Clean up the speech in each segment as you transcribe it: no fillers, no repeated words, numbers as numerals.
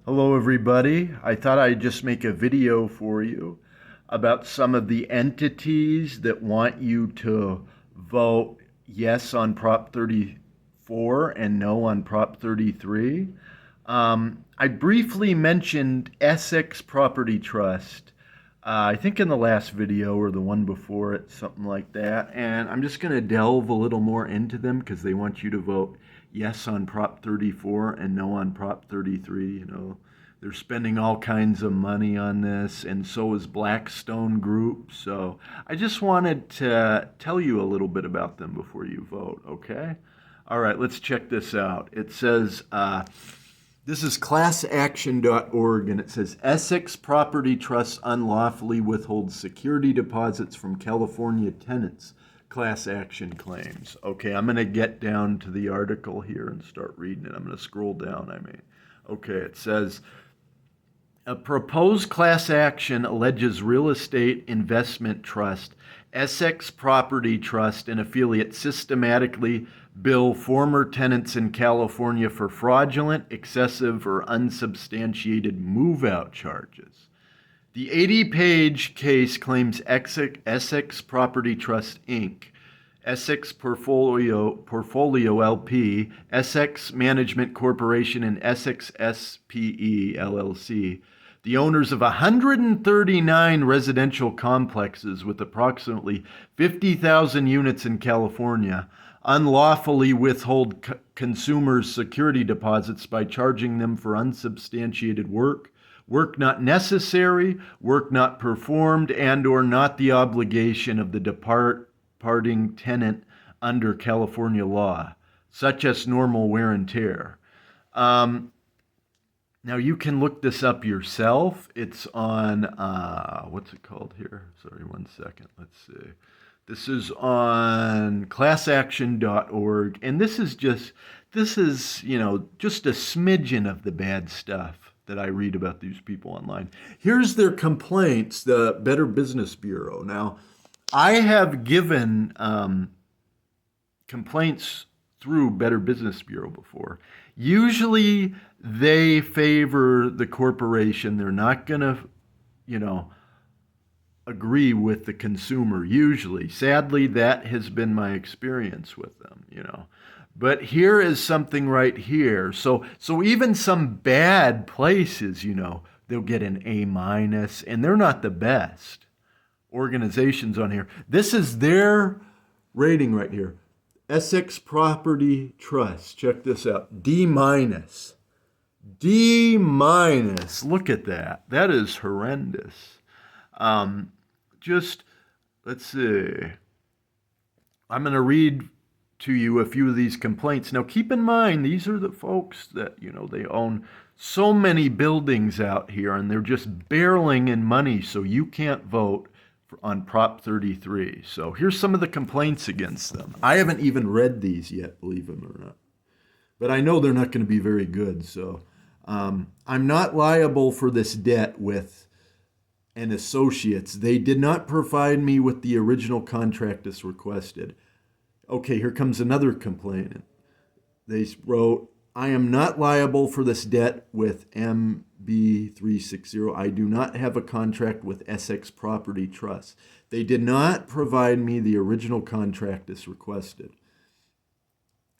Hello, everybody. I thought I'd just make a video for you about some of the entities that want you to vote yes on Prop 34 and no on Prop 33. I briefly mentioned Essex Property Trust, I think in the last video or the one before it, something like that. And I'm just going to delve a little more into them because they want you to vote yes on Prop 34 and no on Prop 33. They're spending all kinds of money on this, and so is Blackstone Group. So I just wanted to tell you a little bit about them before you vote, okay? All right, let's check this out. It says, this is classaction.org, and it says Essex Property Trust unlawfully withholds security deposits from California tenants. Class action claims. Okay, I'm going to get down to the article here and start reading it. I'm going to scroll down, Okay, it says a proposed class action alleges real estate investment trust, Essex Property Trust, and affiliates systematically bill former tenants in California for fraudulent, excessive, or unsubstantiated move-out charges. The 80-page case claims Essex Property Trust, Inc., Essex Portfolio LP, Essex Management Corporation, and Essex SPE LLC, the owners of 139 residential complexes with approximately 50,000 units in California, unlawfully withhold consumers' security deposits by charging them for unsubstantiated work not necessary, work not performed, and or not the obligation of the departing tenant under California law, such as normal wear and tear. Now you can look this up yourself. It's on, what's it called here? Sorry, one second. Let's see. This is on classaction.org, and this is, just a smidgen of the bad stuff that I read about these people online. Here's their complaints, the Better Business Bureau. Now, I have given complaints through Better Business Bureau before. Usually they favor the corporation. They're not going to, agree with the consumer usually. Sadly, that has been my experience with them. But here is something right here. So even some bad places, they'll get an A minus, and they're not the best organizations on here. This is their rating right here. Essex Property Trust. Check this out. D minus. D minus. Look at that. That is horrendous. Let's see. I'm going to read to you a few of these complaints. Now, keep in mind, these are the folks that, they own so many buildings out here, and they're just barreling in money, so you can't vote on Prop 33. So here's some of the complaints against them. I haven't even read these yet, believe them or not. But I know they're not going to be very good. So I'm not liable for this debt with and associates. They did not provide me with the original contract as requested. Okay, here comes another complainant. They wrote, I am not liable for this debt with MB360. I do not have a contract with Essex Property Trust. They did not provide me the original contract as requested.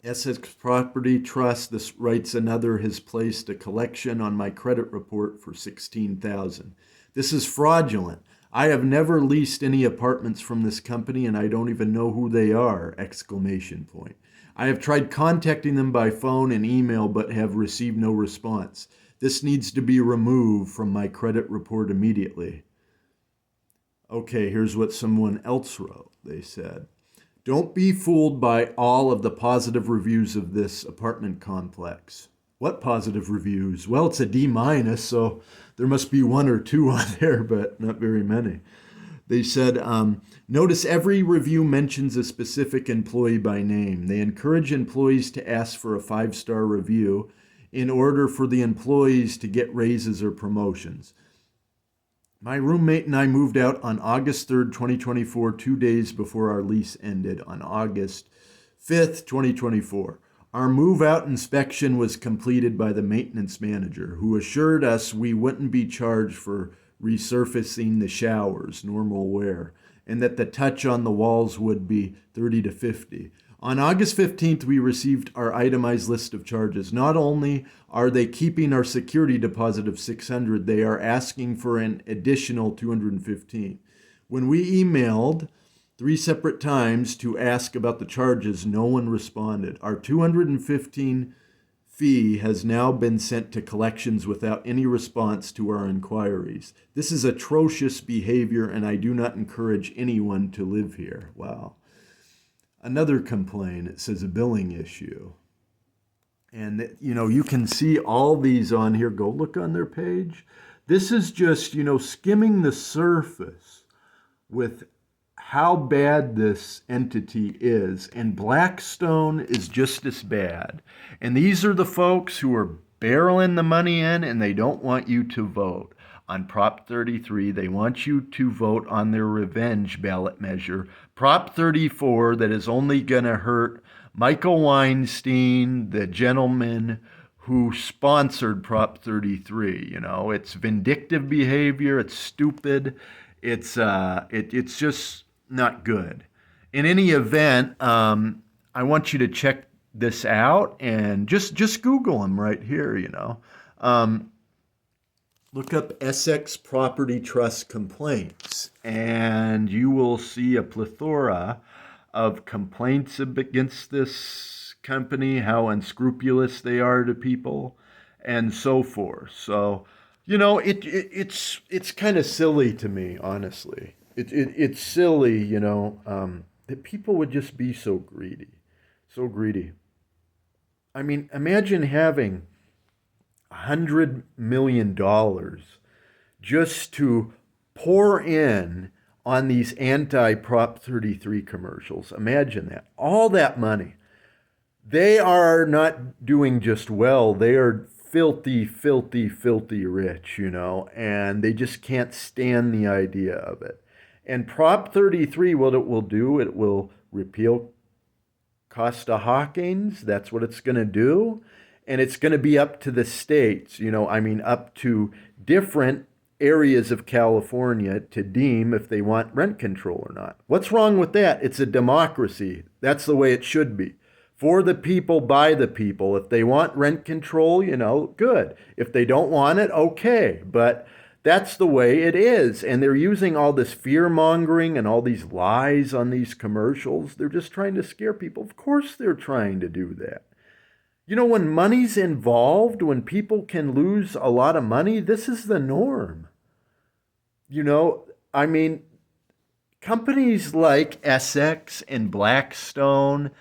Essex Property Trust, this writes another, has placed a collection on my credit report for $16,000. This is fraudulent. I have never leased any apartments from this company, and I don't even know who they are! Exclamation point. I have tried contacting them by phone and email, but have received no response. This needs to be removed from my credit report immediately. Okay, here's what someone else wrote. They said, don't be fooled by all of the positive reviews of this apartment complex. What positive reviews? Well, it's a D minus, so there must be one or two on there, but not very many. They said, notice every review mentions a specific employee by name. They encourage employees to ask for a 5-star review in order for the employees to get raises or promotions. My roommate and I moved out on August 3rd, 2024, 2 days before our lease ended on August 5th, 2024. Our move-out inspection was completed by the maintenance manager, who assured us we wouldn't be charged for resurfacing the showers, normal wear, and that the touch on the walls would be 30 to 50. On August 15th, we received our itemized list of charges. Not only are they keeping our security deposit of $600, they are asking for an additional $215. When we emailed 3 separate times to ask about the charges, no one responded. Our $215 fee has now been sent to collections without any response to our inquiries. This is atrocious behavior, and I do not encourage anyone to live here. Wow. Another complaint, it says a billing issue. And, you can see all these on here. Go look on their page. This is just, skimming the surface with how bad this entity is. And Blackstone is just as bad. And these are the folks who are barreling the money in, and they don't want you to vote on Prop 33. They want you to vote on their revenge ballot measure, Prop 34, that is only going to hurt Michael Weinstein, the gentleman who sponsored Prop 33. It's vindictive behavior. It's stupid. It's just not good. In any event, I want you to check this out and just Google them right here. Look up Essex Property Trust complaints, and you will see a plethora of complaints against this company, how unscrupulous they are to people, and so forth. So, it's kind of silly to me, honestly. It's silly, that people would just be so greedy, so greedy. I mean, imagine having $100 million just to pour in on these anti-Prop 33 commercials. Imagine that. All that money. They are not doing just well. They are filthy, filthy, filthy rich, and they just can't stand the idea of it. And Prop 33, what it will do, it will repeal Costa-Hawkins. That's what it's going to do. And it's going to be up to the states, up to different areas of California to deem if they want rent control or not. What's wrong with that? It's a democracy. That's the way it should be. For the people, by the people. If they want rent control, good. If they don't want it, okay. But that's the way it is. And they're using all this fear-mongering and all these lies on these commercials. They're just trying to scare people. Of course they're trying to do that. When money's involved, when people can lose a lot of money, this is the norm. Companies like Essex and Blackstone,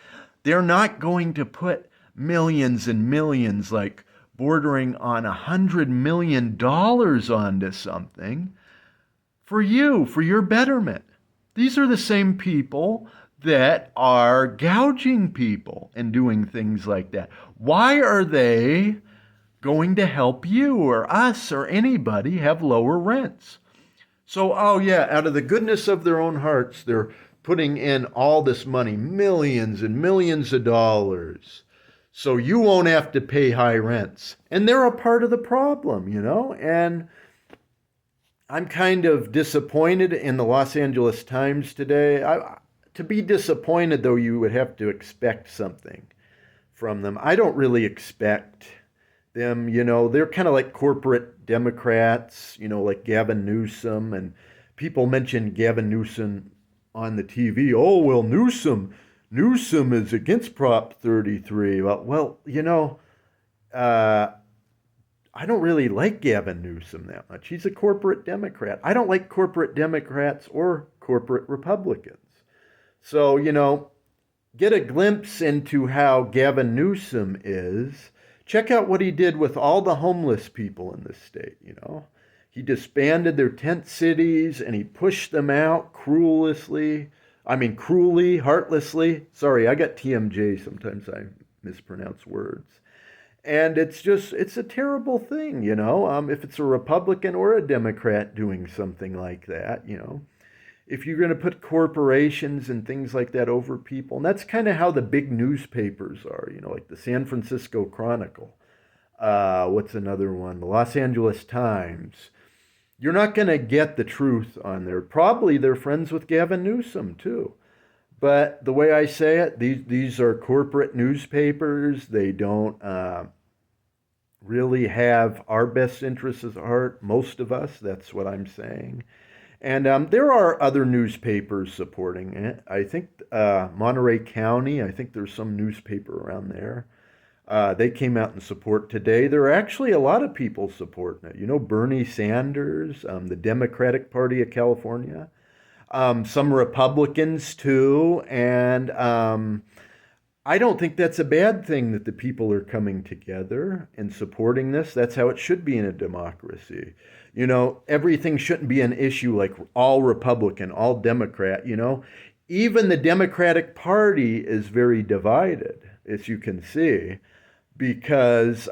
they're not going to put millions and millions, like bordering on $100 million onto something for you, for your betterment. These are the same people that are gouging people and doing things like that. Why are they going to help you or us or anybody have lower rents? So, out of the goodness of their own hearts, they're putting in all this money, millions and millions of dollars, so you won't have to pay high rents. And they're a part of the problem, and I'm kind of disappointed in the Los Angeles Times today. To be disappointed, though, you would have to expect something from them. I don't really expect them, they're kind of like corporate Democrats, like Gavin Newsom, and people mention Gavin Newsom on the TV. Oh, well, Newsom is against Prop 33. Well, I don't really like Gavin Newsom that much. He's a corporate Democrat. I don't like corporate Democrats or corporate Republicans. So, get a glimpse into how Gavin Newsom is. Check out what he did with all the homeless people in this state, He disbanded their tent cities and he pushed them out cruelly, heartlessly. Sorry, I got TMJ. Sometimes I mispronounce words. And it's a terrible thing, if it's a Republican or a Democrat doing something like that, if you're going to put corporations and things like that over people, and that's kind of how the big newspapers are, like the San Francisco Chronicle. What's another one? The Los Angeles Times. You're not going to get the truth on there. Probably they're friends with Gavin Newsom too. But the way I say it, these are corporate newspapers. They don't really have our best interests at heart. Most of us, that's what I'm saying. And there are other newspapers supporting it. I think Monterey County, I think there's some newspaper around there. They came out in support today. There are actually a lot of people supporting it. Bernie Sanders, the Democratic Party of California, some Republicans too. And I don't think that's a bad thing that the people are coming together and supporting this. That's how it should be in a democracy. Everything shouldn't be an issue like all Republican, all Democrat. Even the Democratic Party is very divided, as you can see, because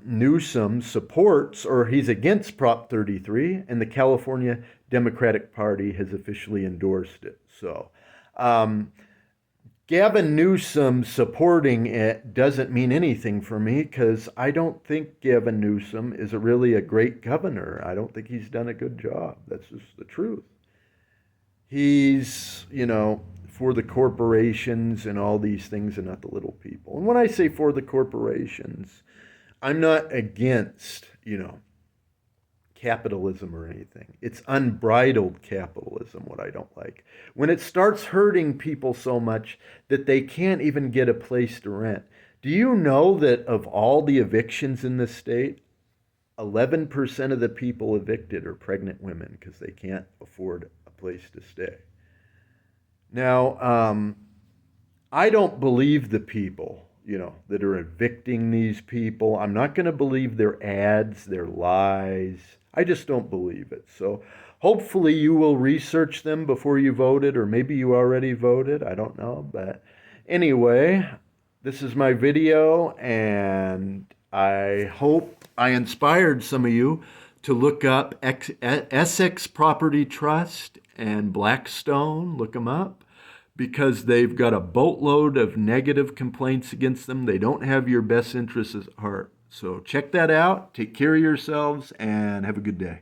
Newsom supports, or he's against Prop 33, and the California Democratic Party has officially endorsed it. So Gavin Newsom supporting it doesn't mean anything for me, because I don't think Gavin Newsom is really a great governor. I don't think he's done a good job. That's just the truth. He's, for the corporations and all these things and not the little people. And when I say for the corporations, I'm not against, capitalism or anything. It's unbridled capitalism, what I don't like. When it starts hurting people so much that they can't even get a place to rent. Do you know that of all the evictions in the state, 11% of the people evicted are pregnant women because they can't afford a place to stay? Now, I don't believe the people, that are evicting these people. I'm not going to believe their ads, their lies. I just don't believe it. So hopefully you will research them before you voted, or maybe you already voted. I don't know. But anyway, this is my video, and I hope I inspired some of you to look up Essex Property Trust and Blackstone. Look them up, because they've got a boatload of negative complaints against them. They don't have your best interests at heart. So check that out. Take care of yourselves and have a good day.